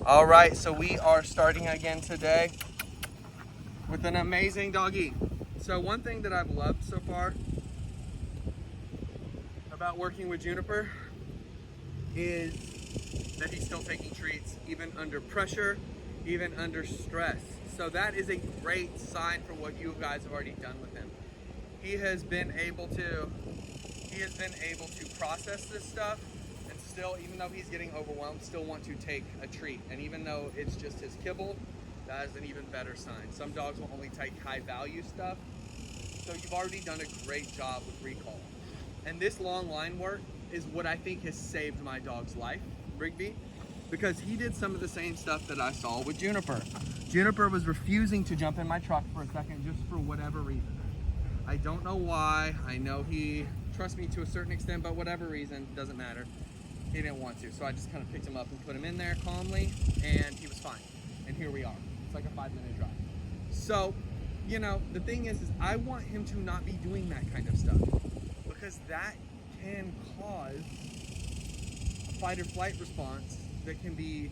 All right, so we are starting again today with an amazing doggy. So one thing that I've loved so far about working with Juniper is that he's still taking treats, even under pressure, even under stress. So that is a great sign for what you guys have already done with him. He has been able to process this stuff and still, even though he's getting overwhelmed, still want to take a treat. And even though it's just his kibble, that is an even better sign. Some dogs will only take high value stuff. So you've already done a great job with recall. And this long line work is what I think has saved my dog's life, Rigby, because he did some of the same stuff that I saw with Juniper. Juniper was refusing to jump in my truck for a second just for whatever reason. I don't know why. I know he trusts me to a certain extent, but whatever reason, doesn't matter. He didn't want to. So I just kind of picked him up and put him in there calmly, and he was fine. And here we are. It's like a 5-minute drive. So, you know, the thing is I want him to not be doing that kind of stuff, because that can cause a fight or flight response that can be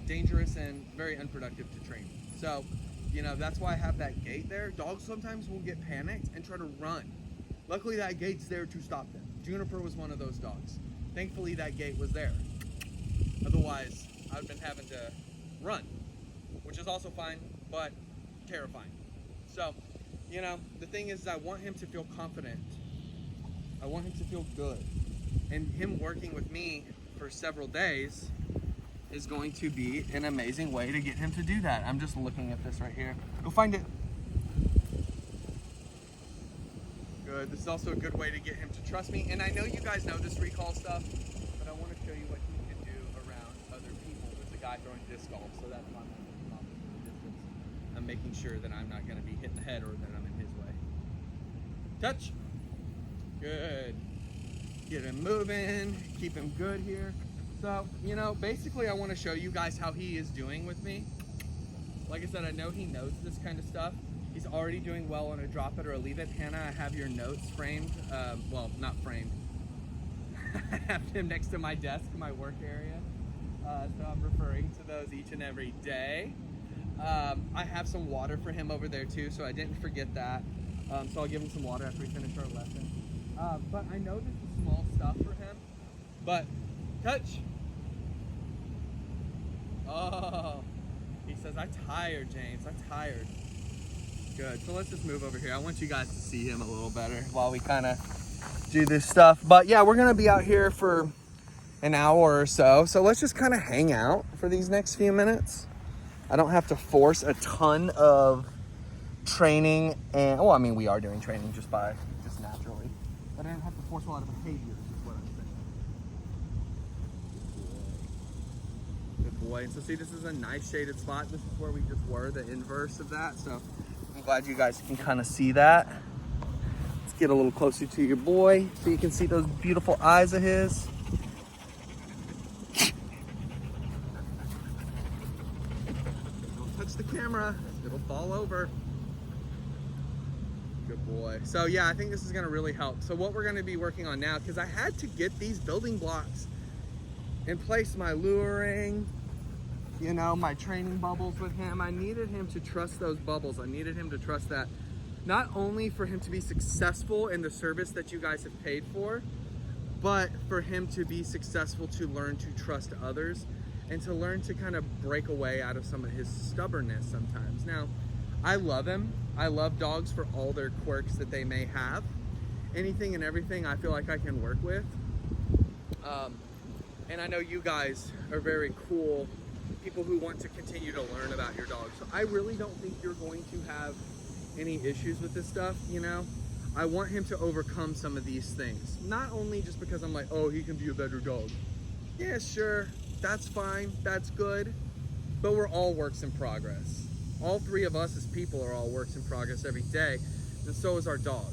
dangerous and very unproductive to train. So, you know, that's why I have that gate there. Dogs sometimes will get panicked and try to run. Luckily, that gate's there to stop them. Juniper was one of those dogs. Thankfully, that gate was there. Otherwise, I've been having to run, which is also fine, but terrifying. So, you know, the thing is I want him to feel confident. I want him to feel good. And him working with me for several days is going to be an amazing way to get him to do that. I'm just looking at this right here. Go find it. Good. This is also a good way to get him to trust me. And I know you guys know this recall stuff, but I want to show you what he can do around other people. There's a guy throwing disc golf, so that's why I'm making sure that I'm not going to be hitting the head or that I'm in his way. Touch. Good. Get him moving. Keep him good here. So, you know, basically I want to show you guys how he is doing with me. Like I said, I know he knows this kind of stuff. He's already doing well on a drop it or a leave it. Hannah, I have your notes framed. Well, not framed. I have him next to my desk in my work area. So I'm referring to those each and every day. I have some water for him over there too, so I didn't forget that. So I'll give him some water after we finish our lesson. But I know this is small stuff for him, but touch. Oh, he says, I'm tired, James, I'm tired. Good, so let's just move over here. I want you guys to see him a little better while we kind of do this stuff. But yeah, we're gonna be out here for an hour or so. So let's just kind of hang out for these next few minutes. I don't have to force a ton of training and, well, I mean, we are doing training just naturally, but I don't have to force a lot of behaviors is what I'm saying. Good boy. And so see, this is a nice shaded spot. This is where we just were, the inverse of that. So I'm glad you guys can kind of see that. Let's get a little closer to your boy so you can see those beautiful eyes of his. Don't touch the camera, it'll fall over. Good boy. So yeah, I think this is gonna really help. So what we're gonna be working on now, because I had to get these building blocks in place, my luring, you know, my training bubbles with him. I needed him to trust those bubbles. I needed him to trust that, not only for him to be successful in the service that you guys have paid for, but for him to be successful to learn to trust others and to learn to kind of break away out of some of his stubbornness sometimes. Now, I love him. I love dogs for all their quirks that they may have. Anything and everything I feel like I can work with. And I know you guys are very cool people who want to continue to learn about your dog. So I really don't think you're going to have any issues with this stuff, you know? I want him to overcome some of these things. Not only just because I'm like, oh, he can be a better dog. Yeah, sure, that's fine, that's good. But we're all works in progress. All three of us as people are all works in progress every day, and so is our dog.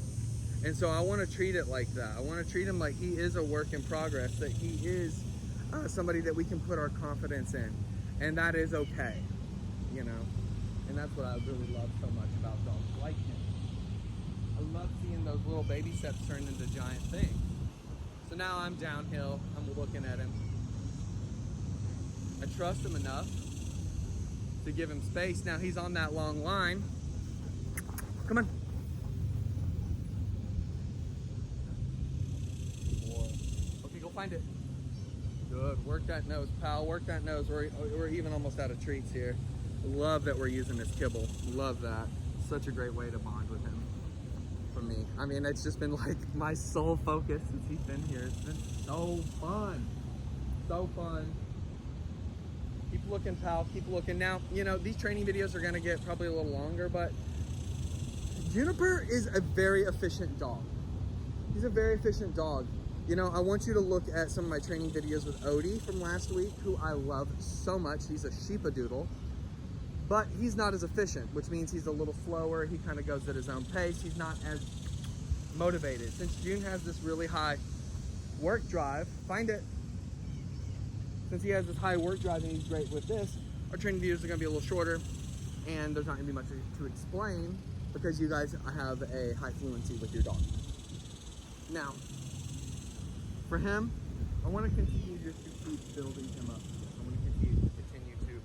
And so I want to treat it like that. I want to treat him like he is a work in progress, that he is somebody that we can put our confidence in, and that is okay, you know? And that's what I really love so much about dogs like him. I love seeing those little baby steps turn into giant things. So now I'm downhill, I'm looking at him. I trust him enough to give him space. Now he's on that long line. Come on. Okay, go find it. Good, work that nose, pal, work that nose. We're even almost out of treats here. Love that we're using this kibble. Love that. Such a great way to bond with him. For me, I mean, it's just been like my sole focus since he's been here. It's been so fun. So fun. Keep looking, pal, keep looking. Now, you know, these training videos are gonna get probably a little longer, but Juniper is a very efficient dog. He's a very efficient dog. You know, I want you to look at some of my training videos with Odie from last week, who I love so much. He's a sheepadoodle, but he's not as efficient, which means he's a little slower. He kind of goes at his own pace. He's not as motivated. Since June has this really high work drive, find it. Since he has this high work drive and he's great with this, our training videos are gonna be a little shorter, and there's not gonna be much to explain because you guys have a high fluency with your dog. Now, for him, I want to continue just to keep building him up. I want to continue to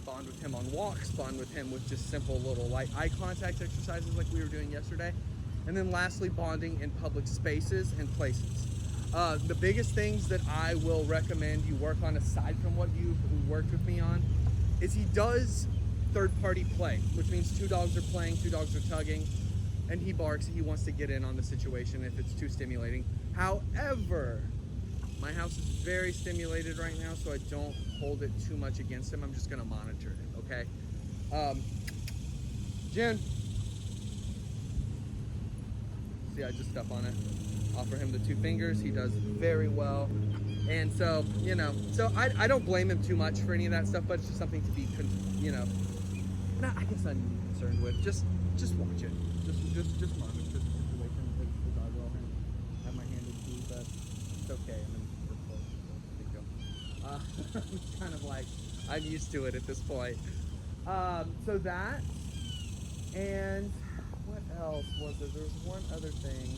bond with him on walks, bond with him with just simple little light eye contact exercises like we were doing yesterday. And then lastly, bonding in public spaces and places. The biggest things that I will recommend you work on, aside from what you've worked with me on, is he does third-party play, which means two dogs are playing, two dogs are tugging, and he barks. He wants to get in on the situation if it's too stimulating. However, my house is very stimulated right now, so I don't hold it too much against him. I'm just gonna monitor it, okay? June. See, I just step on it. Offer him the 2 fingers. He does very well. And so, you know, so I don't blame him too much for any of that stuff, but it's just something to be, you know, I guess I'm concerned with. Just watch it. Just monitor the situation as I will. Have my hand in too, but it's okay. I'm in first place. It's kind of like, I'm used to it at this point. So that, and what else was there? There was one other thing.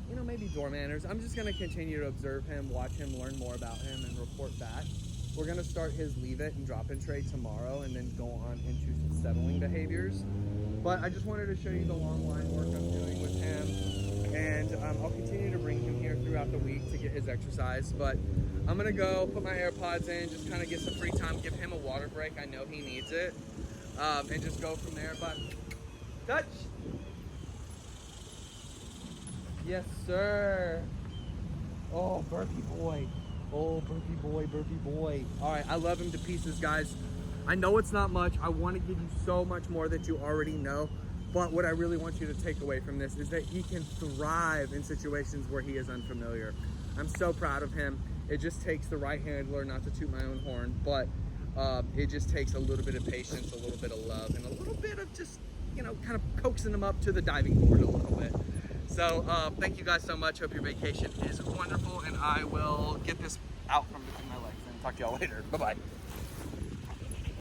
You know, maybe door manners. I'm just going to continue to observe him, watch him, learn more about him, and report back. We're going to start his leave it and drop in tray tomorrow and then go on into some settling behaviors. But I just wanted to show you the long line work I'm doing with him. And I'll continue to bring him here throughout the week to get his exercise. But I'm going to go put my AirPods in, just kind of get some free time, give him a water break. I know he needs it. And just go from there. But touch. Yes, sir. Oh, burpee boy. Oh, burpee boy, burpee boy. All right, I love him to pieces, guys. I know it's not much. I want to give you so much more that you already know. But what I really want you to take away from this is that he can thrive in situations where he is unfamiliar. I'm so proud of him. It just takes the right handler, not to toot my own horn, but it just takes a little bit of patience, a little bit of love, and a little bit of just, you know, kind of coaxing him up to the diving board a little bit. So thank you guys so much. Hope your vacation is wonderful, and I will get this out from between my legs and talk to y'all later. Bye-bye.